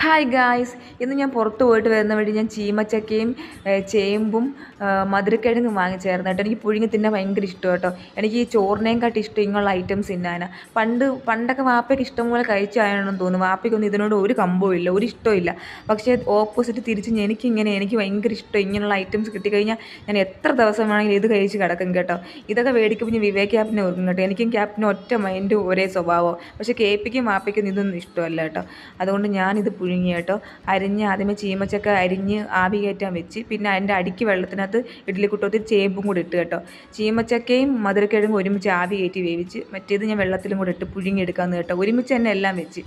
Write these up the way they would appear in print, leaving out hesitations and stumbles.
Hi guys, ഇന്ന് ഞാൻ പുറത്ത് പോയിട്ട് വരുന്ന വഴി ഞാൻ ചീമച്ചക്കയും ചേമ്പും മധുരക്കിഴങ്ങും വാങ്ങിച്ചായിരുന്നു കേട്ടോ. എനിക്ക് പുഴുങ്ങി തിന്നാൻ ഭയങ്കര ഇഷ്ടം കേട്ടോ. എനിക്ക് ഈ ചോറിനേയും കാട്ടി ഇഷ്ടം ഇങ്ങനെയുള്ള ഐറ്റംസ് തിന്നാനാണ്. പണ്ടൊക്കെ വാപ്പയ്ക്ക് ഇഷ്ടംപോലെ കഴിച്ചാണെന്ന് തോന്നുന്നു. വാപ്പയ്ക്കൊന്നും ഇതിനോട് ഒരു കമ്പവും ഇല്ല, ഒരു ഇഷ്ടവും ഇല്ല. പക്ഷേ ഓപ്പോസിറ്റ് തിരിച്ച് എനിക്ക് ഭയങ്കര ഇഷ്ടം ഇങ്ങനെയുള്ള ഐറ്റംസ് കിട്ടിക്കഴിഞ്ഞാൽ ഞാൻ എത്ര ദിവസം വേണമെങ്കിലും ഇത് കഴിച്ച് കിടക്കും കേട്ടോ. ഇതൊക്കെ മേടിക്കുമ്പോൾ ഞാൻ വിവേക് ക്യാപ്റ്റനെ ഓർക്കും കേട്ടോ. എനിക്കും ക്യാപ്റ്റനും ഒറ്റ മൈൻഡും ഒരേ സ്വഭാവം. പക്ഷേ കേപ്പിക്കും വാപ്പയ്ക്കും ഇതൊന്നും ഇഷ്ടമല്ല കേട്ടോ. അതുകൊണ്ട് ഞാനിത് പുഴുങ്ങി കേട്ടോ. ആദ്യമേ ചീമച്ചക്ക അരിഞ്ഞ് ആവി കയറ്റാൻ വെച്ച്, പിന്നെ അതിൻ്റെ അടിക്ക് വെള്ളത്തിനകത്ത് ഇഡ്ഡലിക്കുട്ടത്തിൽ ചേമ്പും കൂടി ഇട്ട് കേട്ടോ. ചീമച്ചക്കയും മധുരക്കിഴങ്ങും ഒരുമിച്ച് ആവി കയറ്റി വേവിച്ച്, മറ്റേത് ഞാൻ വെള്ളത്തിലും കൂടെ ഇട്ട് പുഴുങ്ങിയെടുക്കാമെന്ന് കേട്ടോ. ഒരുമിച്ച് തന്നെ എല്ലാം വെച്ച്.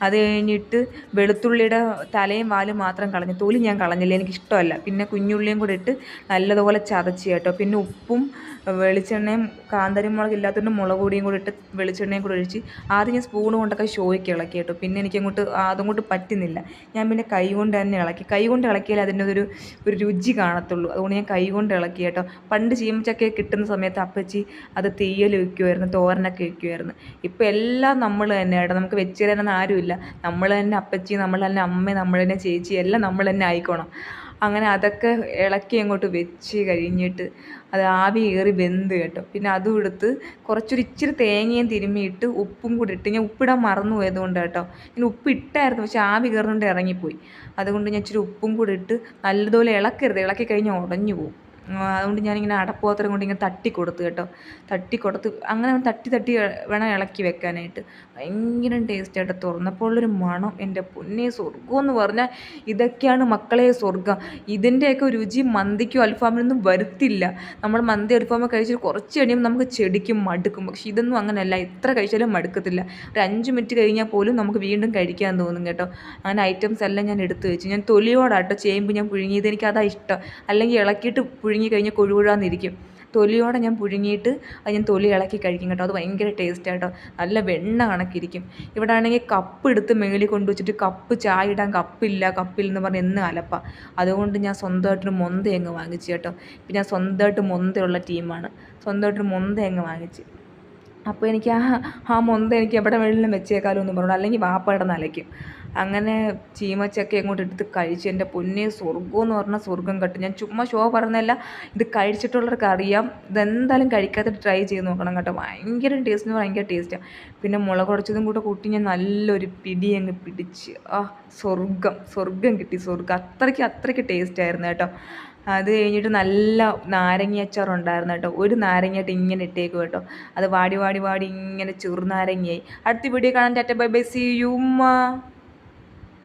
അത് കഴിഞ്ഞിട്ട് വെളുത്തുള്ളിയുടെ തലയും വാലും മാത്രം കളഞ്ഞ്, തൊലി ഞാൻ കളഞ്ഞില്ല, എനിക്കിഷ്ടമല്ല. പിന്നെ കുഞ്ഞുള്ളിയും കൂടെ ഇട്ട് നല്ലതുപോലെ ചതച്ച് കേട്ടോ. പിന്നെ ഉപ്പും വെളിച്ചെണ്ണയും കാന്താരിമുളക് ഇല്ലാത്തതുകൊണ്ട് മുളക് പൊടിയും കൂടി ഇട്ട് വെളിച്ചെണ്ണയും കൂടെ ഒഴിച്ച് ആദ്യം ഞാൻ സ്പൂൺ കൊണ്ടൊക്കെ ഷോയ്ക്ക് ഇളക്കി കേട്ടോ. പിന്നെ എനിക്കങ്ങോട്ട് അതങ്ങോട്ട് പറ്റുന്നില്ല. ഞാൻ പിന്നെ കൈ കൊണ്ട് തന്നെ ഇളക്കി. കൈ കൊണ്ട് ഇളക്കിയാൽ അതിൻ്റെ ഒരു രുചി കാണത്തുള്ളൂ. അതുകൊണ്ട് ഞാൻ കൈ കൊണ്ട് ഇളക്കി കേട്ടോ. പണ്ട് ചീമച്ചക്കയൊക്കെ കിട്ടുന്ന സമയത്ത് അപ്പച്ചി അത് തീയൽ വയ്ക്കുമായിരുന്നു, തോരനൊക്കെ വയ്ക്കുമായിരുന്നു. ഇപ്പോൾ എല്ലാം നമ്മൾ തന്നെ കേട്ടോ. നമുക്ക് വെച്ച് തരാനൊന്നും ആരുമില്ല. നമ്മൾ തന്നെ അപ്പച്ചി, നമ്മൾ തന്നെ അമ്മ, നമ്മൾ തന്നെ ചേച്ചി, എല്ലാം നമ്മൾ തന്നെ ആയിക്കോണം. അങ്ങനെ അതൊക്കെ ഇളക്കി അങ്ങോട്ട് വെച്ച് കഴിഞ്ഞിട്ട് അത് ആവി കയറി വെന്ത് കേട്ടോ. പിന്നെ അതും എടുത്ത് ഇച്ചിരി തേങ്ങയും തിരുമ്മിയിട്ട് ഉപ്പും കൂടി ഇട്ട്, ഞാൻ ഉപ്പിടാൻ മറന്നു പോയതുകൊണ്ട് കേട്ടോ. ഞാൻ ഉപ്പ് ഇട്ടായിരുന്നു, പക്ഷെ ആവി കയറുകൊണ്ട് ഇറങ്ങിപ്പോയി. അതുകൊണ്ട് ഞാൻ ഇച്ചിരി ഉപ്പും കൂടി ഇട്ട് നല്ലതുപോലെ ഇളക്കരുത്, ഇളക്കി കഴിഞ്ഞാൽ ഉടഞ്ഞു പോകും. അതുകൊണ്ട് ഞാനിങ്ങനെ അടപ്പാത്രം കൊണ്ട് ഇങ്ങനെ തട്ടി കൊടുത്ത് കേട്ടോ. അങ്ങനെ തട്ടി വേണം ഇളക്കി വെക്കാനായിട്ട്. ഭയങ്കര ടേസ്റ്റ് ആയിട്ട് തുറന്നപ്പോൾ ഉള്ളൊരു മണം, എൻ്റെ പൊന്നേ, സ്വർഗ്ഗം എന്ന് പറഞ്ഞാൽ ഇതൊക്കെയാണ് മക്കളെ സ്വർഗ്ഗം. ഇതിൻ്റെയൊക്കെ രുചി മന്തിക്കോ അൽഫാമിനൊന്നും വരുത്തില്ല. നമ്മൾ മന്തി അൽഫാമോ കഴിച്ചിട്ട് കുറച്ച് കഴിയുമ്പോൾ നമുക്ക് ചെടിക്കും മടുക്കും. പക്ഷെ ഇതൊന്നും അങ്ങനെയല്ല, എത്ര കഴിച്ചാലും മടുക്കത്തില്ല. ഒരു 5 മിനിറ്റ് കഴിഞ്ഞാൽ പോലും നമുക്ക് വീണ്ടും കഴിക്കാൻ തോന്നും കേട്ടോ. അങ്ങനെ ഐറ്റംസ് എല്ലാം ഞാൻ എടുത്ത് വെച്ച്. ഞാൻ തൊലിയോടാട്ടോ ചേമ്പ് ഞാൻ പുഴുങ്ങിയത്, എനിക്കതാ ഇഷ്ടം. അല്ലെങ്കിൽ ഇളക്കിയിട്ട് പുഴുങ്ങി കഴിഞ്ഞാൽ കൊഴുകുഴാന്നിരിക്കും. തൊലിയോടെ ഞാൻ പുഴുങ്ങിയിട്ട് അത് ഞാൻ തൊലി ഇളക്കി കഴിക്കും കേട്ടോ. അത് ഭയങ്കര ടേസ്റ്റ് ആട്ടോ. നല്ല വെണ്ണ കണക്കിരിക്കും. ഇവിടെ ആണെങ്കിൽ കപ്പ് എടുത്ത് മേളിൽ കൊണ്ടുവച്ചിട്ട് ചായ ഇടാൻ കപ്പില്ലെന്ന് പറഞ്ഞ് എന്ന് അലപ്പ. അതുകൊണ്ട് ഞാൻ സ്വന്തമായിട്ടൊരു മൊന്ത അങ്ങ് വാങ്ങിച്ചു കേട്ടോ. ഇപ്പം ഞാൻ സ്വന്തമായിട്ട് മൊന്തയുള്ള ടീമാണ്. സ്വന്തമായിട്ടൊരു മൊന്ത അങ്ങ് വാങ്ങിച്ച്. അപ്പോൾ എനിക്ക് ആ മൊന്ത എനിക്ക് എവിടെ വേണമെങ്കിലും വെച്ചേക്കാലോ എന്ന് പറഞ്ഞു, അല്ലെങ്കിൽ വാപ്പയുടെ നിലയ്ക്കും. അങ്ങനെ ചീമച്ചക്ക അങ്ങോട്ട് എടുത്ത് കഴിച്ച്, എൻ്റെ പൊന്നേ, സ്വർഗ്ഗം എന്ന് പറഞ്ഞാൽ സ്വർഗ്ഗം കെട്ടും. ഞാൻ ചുമ്മാ ഷോ പറഞ്ഞതല്ല, ഇത് കഴിച്ചിട്ടുള്ളവർക്ക് അറിയാം. ഇതെന്തായാലും കഴിക്കാത്തിട്ട് ട്രൈ ചെയ്ത് നോക്കണം കേട്ടോ. ഭയങ്കര ടേസ്റ്റ്, ഭയങ്കര ടേസ്റ്റാണ്. പിന്നെ മുളക് ഉടച്ചതും കൂടെ കൂട്ടി ഞാൻ നല്ലൊരു പിടി അങ്ങ് പിടിച്ച്, സ്വർഗ്ഗം കിട്ടി, സ്വർഗ്ഗം. അത്രയ്ക്ക് ടേസ്റ്റായിരുന്നു കേട്ടോ. അത് കഴിഞ്ഞിട്ട് നല്ല നാരങ്ങ അച്ചാറുണ്ടായിരുന്നു കേട്ടോ. ഒരു നാരങ്ങയായിട്ട് ഇങ്ങനെ ഇട്ടേക്കും കേട്ടോ. അത് വാടി ഇങ്ങനെ ചെറുനാരങ്ങയായി. അടുത്ത വീഡിയോ കാണാൻ. Tata bye bye, see U.